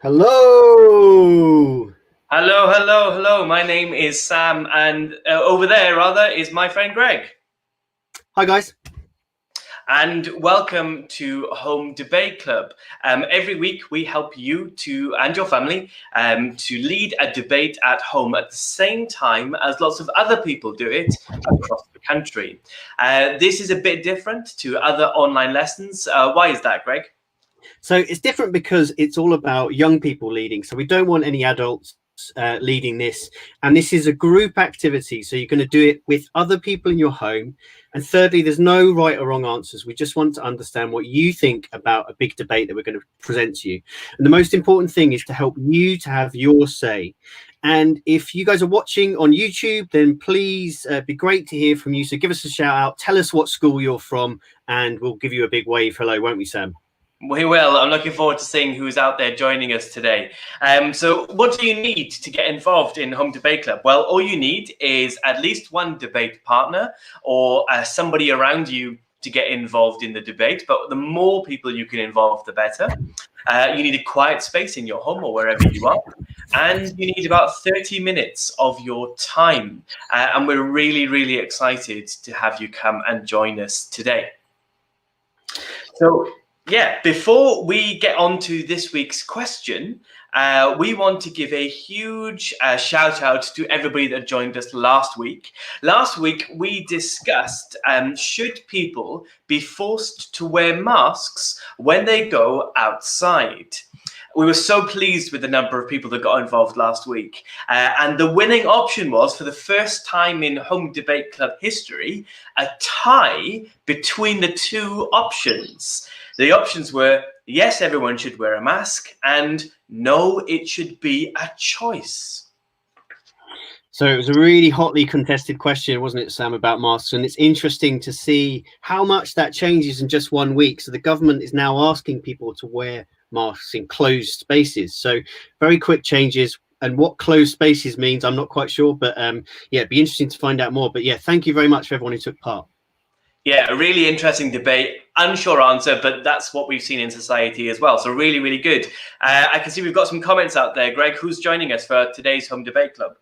Hello. Hello, hello, hello. My name is Sam, and over there, rather, is my friend Greg. Hi, guys. And welcome to Home Debate Club. Every week, we help you and your family to lead a debate at home at the same time as lots of other people do it across the country. This is a bit different to other online lessons. Why is that, Greg? So it's different because it's all about young people leading. So we don't want any adults leading this. And this is a group activity. So you're going to do it with other people in your home. And thirdly, there's no right or wrong answers. We just want to understand what you think about a big debate that we're going to present to you. And the most important thing is to help you to have your say. And if you guys are watching on YouTube, then please be great to hear from you. So give us a shout out. Tell us what school you're from, and we'll give you a big wave hello, won't we, Sam? We will. I'm looking forward to seeing who's out there joining us today. So what do you need to get involved in Home Debate Club? Well, all you need is at least one debate partner or somebody around you to get involved in the debate. But the more people you can involve, the better. You need a quiet space in your home or wherever you are. And you need about 30 minutes of your time. And we're really, really excited to have you come and join us today. So, yeah, before we get on to this week's question, we want to give a huge shout out to everybody that joined us last week. Last week, we discussed should people be forced to wear masks when they go outside? We were so pleased with the number of people that got involved last week. And the winning option was, for the first time in Home Debate Club history, a tie between the two options. The options were, yes, everyone should wear a mask, and no, it should be a choice. So it was a really hotly contested question, wasn't it, Sam, about masks? And it's interesting to see how much that changes in just 1 week. So the government is now asking people to wear masks in closed spaces. So very quick changes. And what closed spaces means, I'm not quite sure. But yeah, it'd be interesting to find out more. But yeah, thank you very much for everyone who took part. Yeah, a really interesting debate. Unsure answer, but that's what we've seen in society as well. So really, really good. I can see we've got some comments out there. Greg, who's joining us for today's Home Debate Club?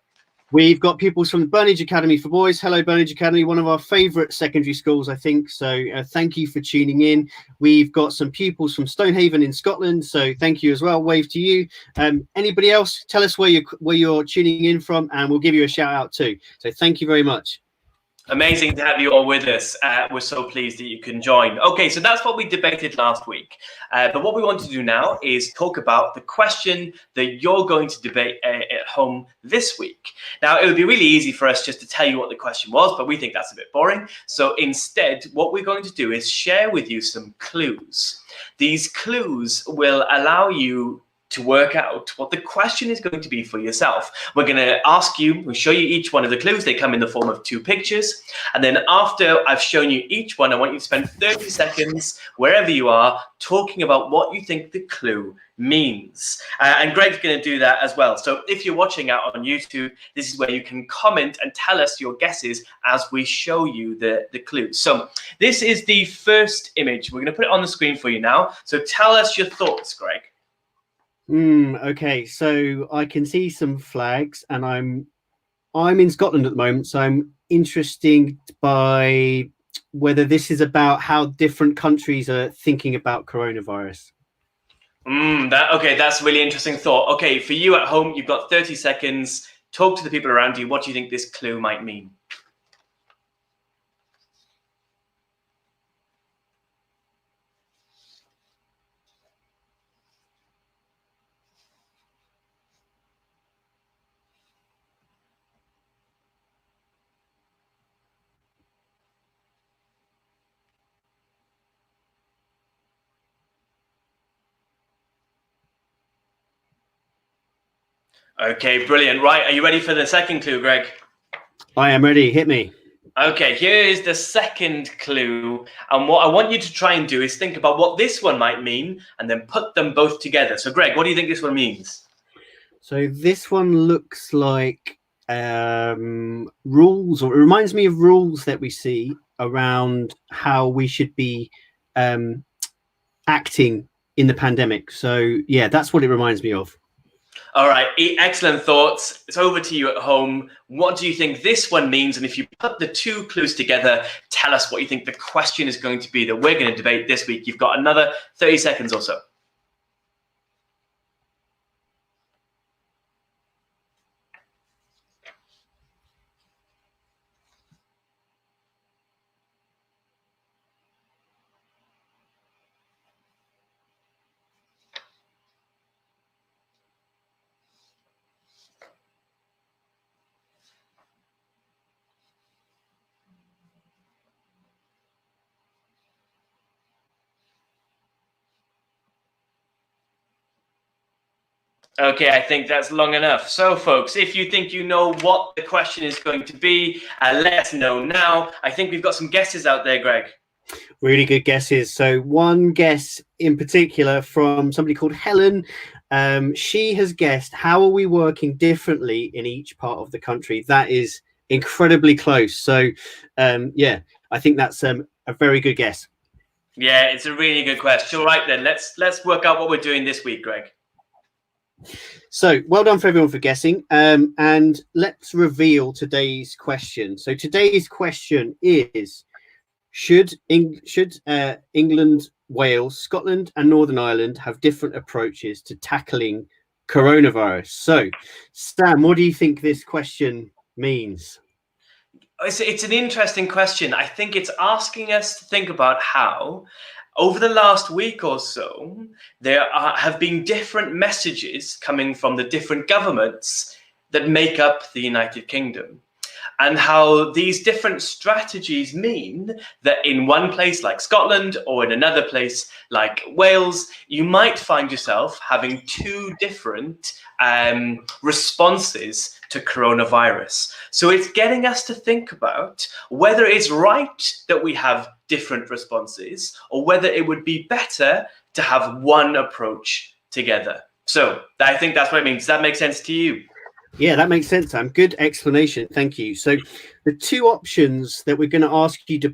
We've got pupils from the Burnage Academy for Boys. Hello, Burnage Academy, one of our favourite secondary schools, I think. So thank you for tuning in. We've got some pupils from Stonehaven in Scotland. So thank you as well. Wave to you. Anybody else? Tell us where you're tuning in from, and we'll give you a shout out too. So thank you very much. Amazing to have you all with us. We're so pleased that you can join. Okay, so that's what we debated last week. But what we want to do now is talk about the question that you're going to debate at home this week. Now, it would be really easy for us just to tell you what the question was, but we think that's a bit boring. So instead, what we're going to do is share with you some clues. These clues will allow you to work out what the question is going to be for yourself. We're going to ask you, we'll show you each one of the clues. They come in the form of 2 pictures. And then after I've shown you each one, I want you to spend 30 seconds, wherever you are, talking about what you think the clue means. And Greg's going to do that as well. So if you're watching out on YouTube, this is where you can comment and tell us your guesses as we show you the clues. So this is the first image. We're going to put it on the screen for you now. So tell us your thoughts, Greg. Okay, so I can see some flags, and I'm in Scotland at the moment, so I'm interested by whether this is about how different countries are thinking about coronavirus. Okay, that's a really interesting thought. Okay, for you at home, you've got 30 seconds. Talk to the people around you. What do you think this clue might mean? Okay, brilliant. Right, are you ready for the second clue, Greg? I am ready. Hit me. Okay, here is the second clue. And what I want you to try and do is think about what this one might mean and then put them both together. So, Greg, what do you think this one means? So this one looks like rules, or it reminds me of rules that we see around how we should be acting in the pandemic. So yeah, that's what it reminds me of. All right, excellent thoughts. It's over to you at home. What do you think this one means? And if you put the two clues together, tell us what you think the question is going to be that we're going to debate this week. You've got another 30 seconds or so. Okay, I think that's long enough. So, folks, if you think you know what the question is going to be, let us know now. I think we've got some guesses out there, Greg. Really good guesses. So one guess in particular from somebody called Helen. She has guessed, how are we working differently in each part of the country? That is incredibly close. So yeah, I think that's a very good guess. Yeah, it's a really good question. All right, then let's work out what we're doing this week, Greg. So well done for everyone for guessing. And let's reveal today's question. So today's question is, should England, Wales, Scotland and Northern Ireland have different approaches to tackling coronavirus? So Sam, what do you think this question means? It's an interesting question. I think it's asking us to think about how, over the last week or so, there have been different messages coming from the different governments that make up the United Kingdom, and how these different strategies mean that in one place like Scotland or in another place like Wales, you might find yourself having two different responses to coronavirus. So it's getting us to think about whether it's right that we have different responses or whether it would be better to have one approach together. So I think that's what it means. Does that make sense to you? Yeah, that makes sense, Sam. Good explanation. Thank you. So the two options that we're going to ask you to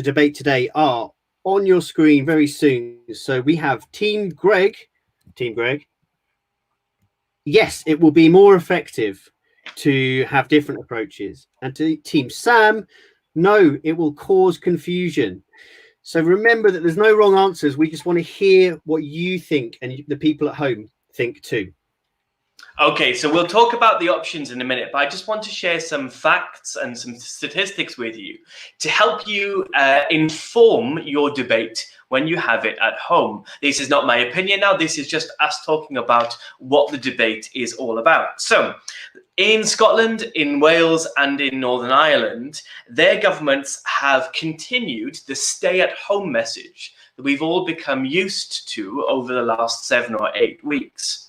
debate today are on your screen very soon. So we have Team Greg. Yes, it will be more effective to have different approaches. And to Team Sam, no, it will cause confusion. So remember that there's no wrong answers. We just want to hear what you think and the people at home think too. Okay, so we'll talk about the options in a minute, but I just want to share some facts and some statistics with you to help you inform your debate when you have it at home. This is not my opinion now. This is just us talking about what the debate is all about. So in Scotland, in Wales, and in Northern Ireland, their governments have continued the stay-at-home message that we've all become used to over the last 7 or 8 weeks.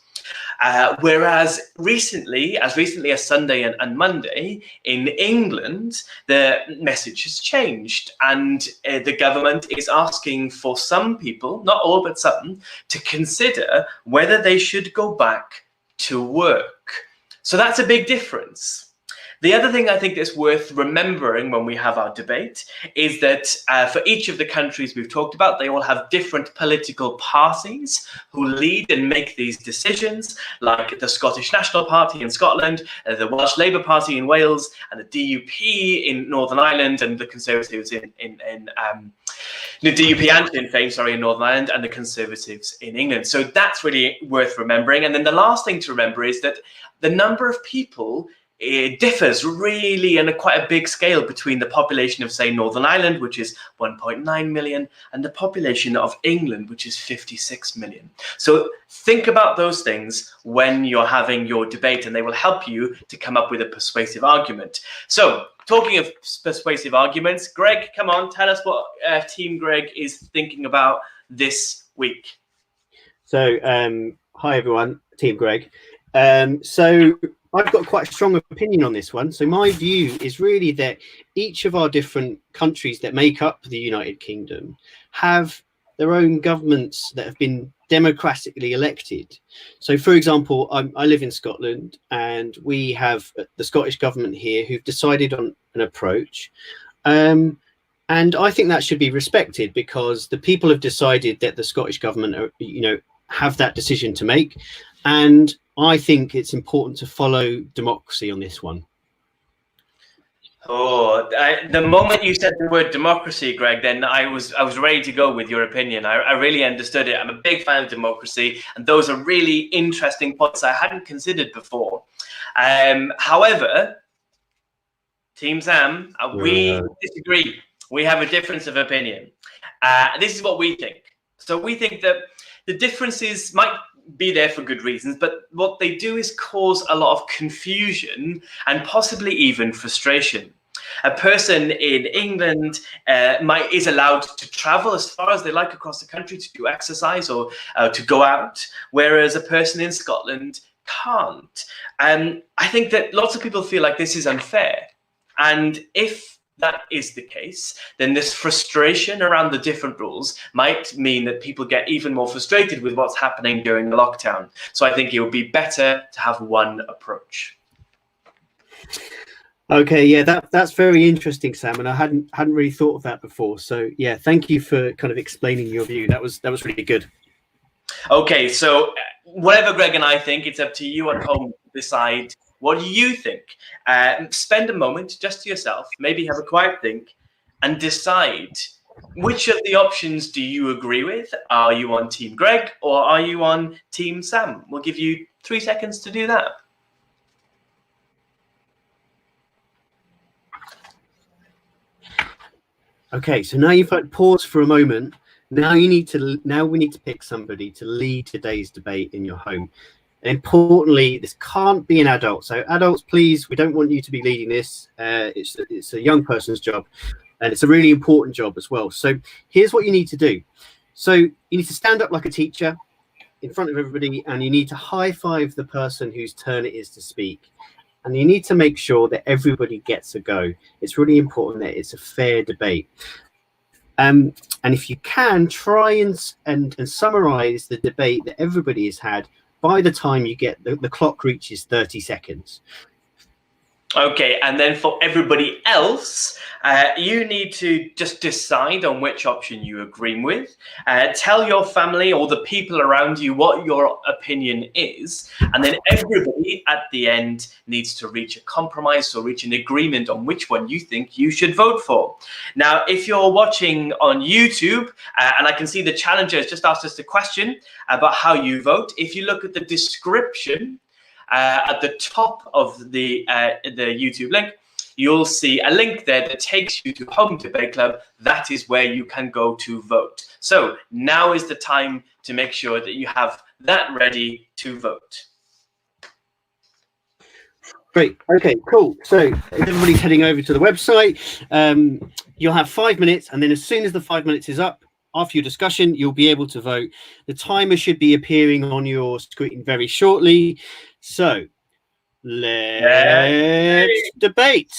Whereas recently as Sunday and Monday, in England, the message has changed, and the government is asking for some people, not all, but some, to consider whether they should go back to work. So that's a big difference. The other thing I think that's worth remembering when we have our debate is that for each of the countries we've talked about, they all have different political parties who lead and make these decisions, like the Scottish National Party in Scotland, the Welsh Labour Party in Wales, and the DUP in Northern Ireland, and the Conservatives the DUP and Sinn Féin, sorry, in Northern Ireland, and the Conservatives in England. So that's really worth remembering. And then the last thing to remember is that the number of people, it differs really on quite a big scale between the population of, say, Northern Ireland, which is 1.9 million, and the population of England, which is 56 million. So think about those things when you're having your debate, and they will help you to come up with a persuasive argument. So talking of persuasive arguments, Greg, come on, tell us what Team Greg is thinking about this week. So hi, everyone, Team Greg. So I've got quite a strong opinion on this one. So my view is really that each of our different countries that make up the United Kingdom have their own governments that have been democratically elected. So, for example, I live in Scotland, and we have the Scottish government here who've decided on an approach. And And I think that should be respected, because the people have decided that the Scottish government are, have that decision to make. And I think it's important to follow democracy on this one. Oh, the moment you said the word democracy, Greg, then I was ready to go with your opinion. I really understood it. I'm a big fan of democracy, and those are really interesting points I hadn't considered before. However, Team Sam, we disagree. We have a difference of opinion. This is what we think. So we think that the differences might be there for good reasons, but what they do is cause a lot of confusion and possibly even frustration. A person in England is allowed to travel as far as they like across the country to do exercise or to go out, whereas a person in Scotland can't. And I think that lots of people feel like this is unfair. And if that is the case, then this frustration around the different rules might mean that people get even more frustrated with what's happening during the lockdown. So I think it would be better to have one approach. Okay, yeah, that's very interesting, Sam, and I hadn't really thought of that before. So yeah, thank you for kind of explaining your view. That was really good. Okay, so whatever Greg and I think, it's up to you at home to decide. What do you think? Spend a moment just to yourself, maybe have a quiet think, and decide which of the options do you agree with? Are you on Team Greg or are you on Team Sam? We'll give you 3 seconds to do that. Okay, so now you've had pause for a moment. Now we need to pick somebody to lead today's debate in your home. And importantly, this can't be an adult. So adults, please, we don't want you to be leading this. It's a young person's job, and it's a really important job as well. So here's what you need to do. So you need to stand up like a teacher in front of everybody, and you need to high five the person whose turn it is to speak. And you need to make sure that everybody gets a go. It's really important that it's a fair debate. And if you can, try and summarize the debate that everybody has had by the time you get the clock reaches 30 seconds. Okay, and then for everybody else, you need to just decide on which option you agree with. Tell your family or the people around you what your opinion is, and then everybody at the end needs to reach a compromise or reach an agreement on which one you think you should vote for. Now, if you're watching on YouTube, and I can see the challenger has just asked us a question about how you vote, if you look at the description, at the top of the YouTube link, you'll see a link there that takes you to Home Debate Club. That is where you can go to vote. So now is the time to make sure that you have that ready to vote. Great. Okay, cool. So everybody's heading over to the website. You'll have 5 minutes, and then as soon as the 5 minutes is up, after your discussion, you'll be able to vote. The timer should be appearing on your screen very shortly. So let's debate.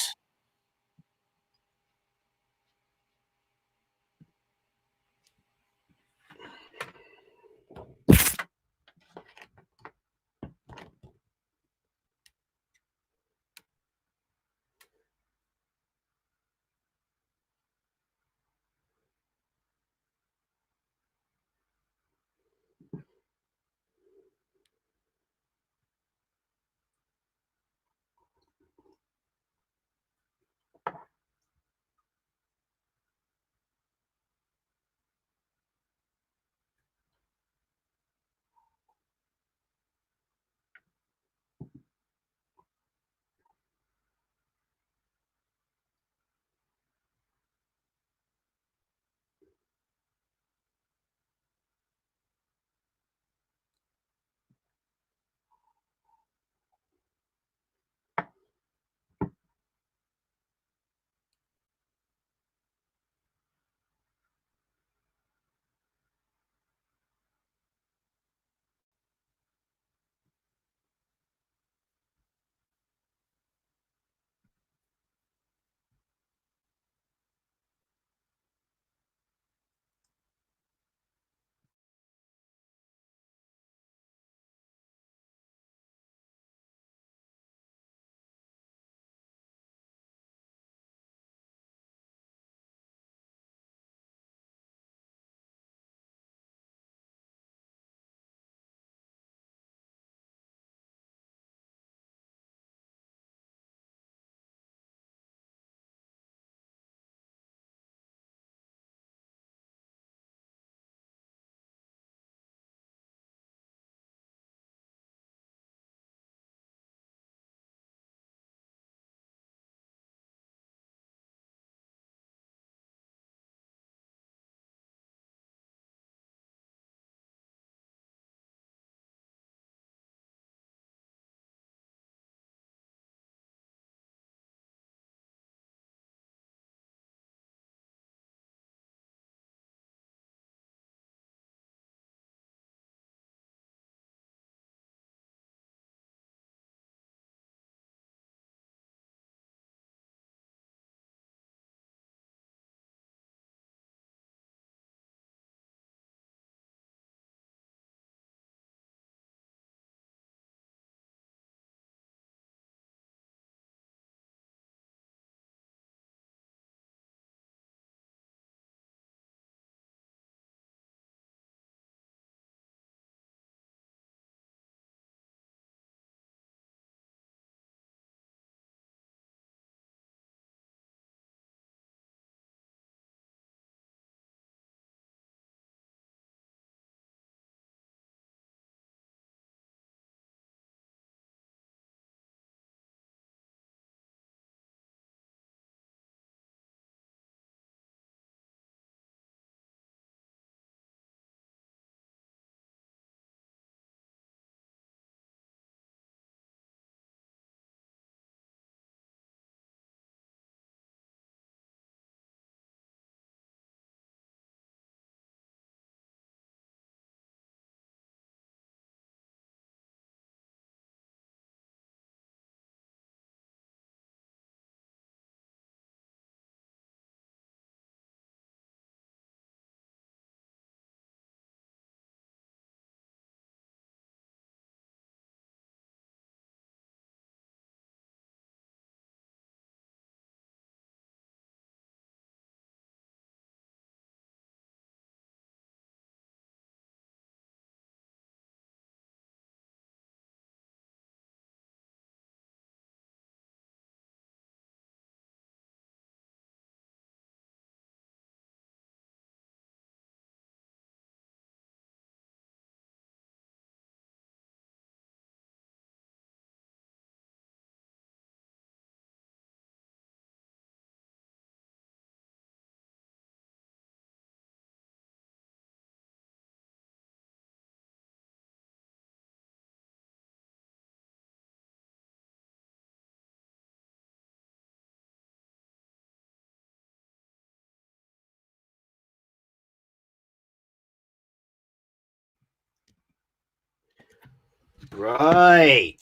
Right.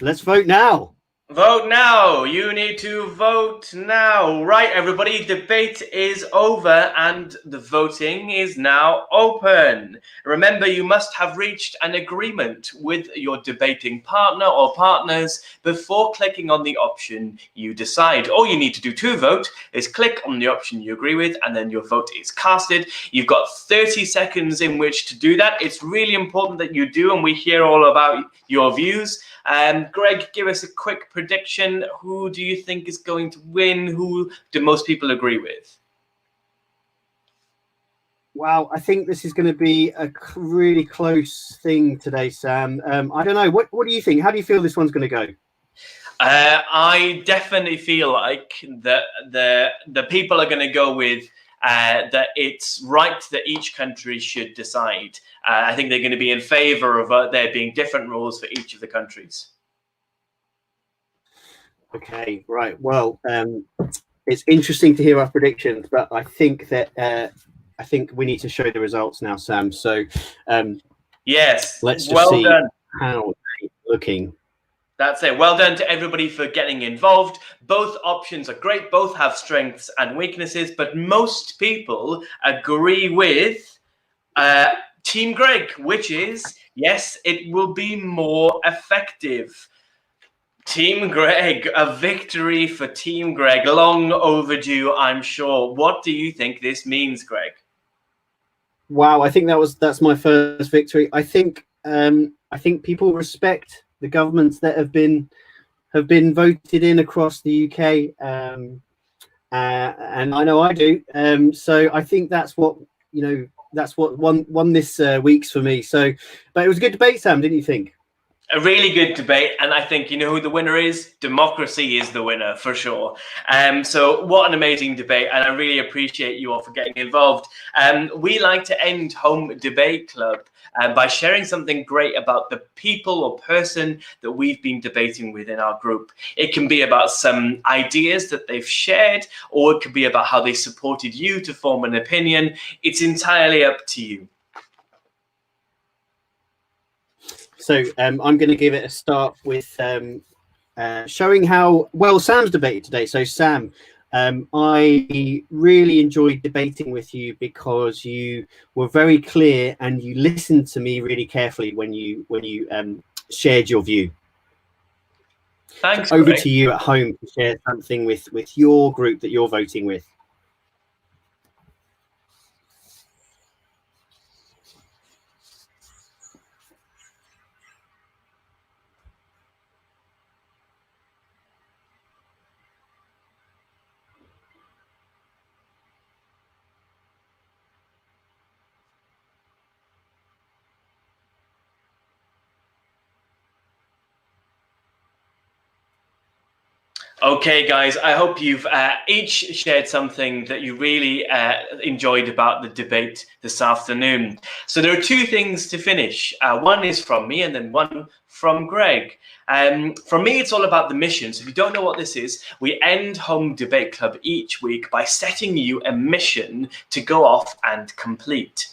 Let's vote now. Vote now. You need to vote now. Right, everybody, debate is over and the voting is now open. Remember, you must have reached an agreement with your debating partner or partners before clicking on the option you decide. All you need to do to vote is click on the option you agree with, and then your vote is casted. You've got 30 seconds in which to do that. It's really important that you do, and we hear all about your views. Greg, give us a quick prediction. Who do you think is going to win? Who do most people agree with? Wow, I think this is going to be a really close thing today, Sam. I don't know. What do you think? How do you feel this one's going to go? I definitely feel like that the people are going to go with that it's right that each country should decide. I think they're going to be in favor of there being different rules for each of the countries. Okay, right. Well, it's interesting to hear our predictions, but I think that I think we need to show the results now, Sam. So, yes, let's just well see done. how they're looking. That's it. Well done to everybody for getting involved. Both options are great. Both have strengths and weaknesses, but most people agree with Team Greg, which is, yes, it will be more effective. Team Greg, a victory for Team Greg. Long overdue, I'm sure. What do you think this means, Greg? Wow, I think that's my first victory. I think people respect the governments that have been voted in across the UK, and I know I do. So I think that's what won this week's for me. So, but it was a good debate, Sam, didn't you think? A really good debate, and I think you know who the winner is. Democracy is the winner for sure. So what an amazing debate, and I really appreciate you all for getting involved. We like to end Home Debate Club by sharing something great about the people or person that we've been debating with in our group. It can be about some ideas that they've shared, or it could be about how they supported you to form an opinion. It's entirely up to you. So I'm going to give it a start with showing how well Sam's debated today. So Sam, I really enjoyed debating with you because you were very clear and you listened to me really carefully when you shared your view. Thanks. Over Greg. to you at home to share something with your group that you're voting with. Okay, guys, I hope you've each shared something that you really enjoyed about the debate this afternoon. So there are two things to finish. One is from me and then one from Greg. From me, it's all about the mission. So if you don't know what this is, we end Home Debate Club each week by setting you a mission to go off and complete.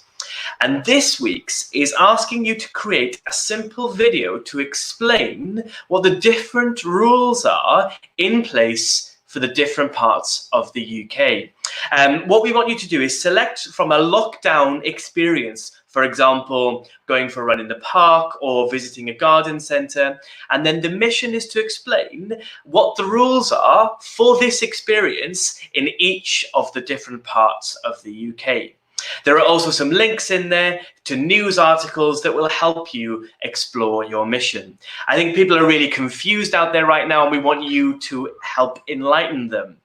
And this week's is asking you to create a simple video to explain what the different rules are in place for the different parts of the UK. What we want you to do is select from a lockdown experience, for example, going for a run in the park or visiting a garden centre. And then the mission is to explain what the rules are for this experience in each of the different parts of the UK. There are also some links in there to news articles that will help you explore your mission. I think people are really confused out there right now, and we want you to help enlighten them.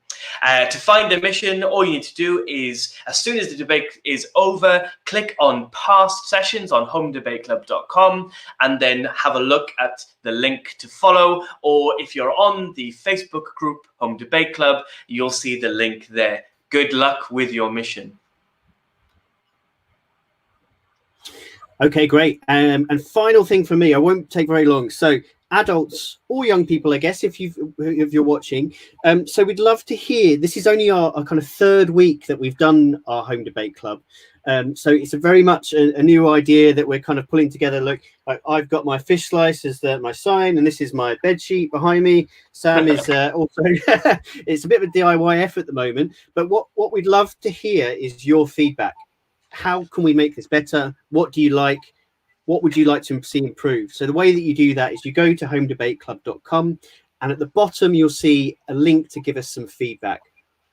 To find a mission, all you need to do is, as soon as the debate is over, click on past sessions on homedebateclub.com and then have a look at the link to follow. Or if you're on the Facebook group Home Debate Club, you'll see the link there. Good luck with your mission. Okay, great. And final thing for me, I won't take very long. So adults or young people, I guess, if you're watching. So we'd love to hear, this is only our kind of third week that we've done our Home Debate Club. So it's a very much a new idea that we're kind of pulling together. Look, I've got my fish slice as my sign, and this is my bed sheet behind me. Sam is also, it's a bit of a DIY effort at the moment, but what we'd love to hear is your feedback. How can we make this better? What do you like? What would you like to see improved? So the way that you do that is you go to homedebateclub.com, and at the bottom, you'll see a link to give us some feedback.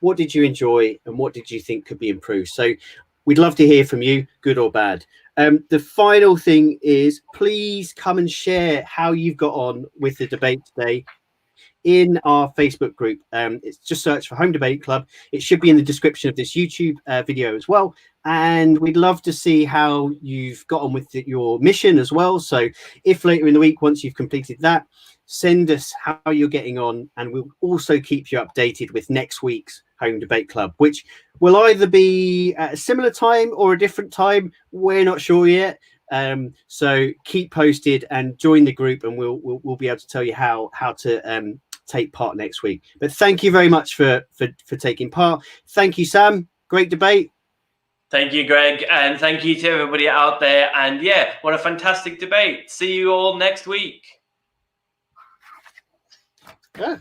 What did you enjoy and what did you think could be improved? So we'd love to hear from you, good or bad. The final thing is, please come and share how you've got on with the debate today in our Facebook group. It's just search for Home Debate Club. It should be in the description of this YouTube video as well. And we'd love to see how you've got on with your mission as well. So if later in the week, once you've completed that, send us how you're getting on, and we'll also keep you updated with next week's Home Debate Club, which will either be at a similar time or a different time. We're not sure yet. So keep posted and join the group, and we'll be able to tell you how to take part next week. But thank you very much for taking part. Thank you, Sam. Great debate. Thank you, Greg, and thank you to everybody out there. And yeah, what a fantastic debate. See you all next week. Yeah.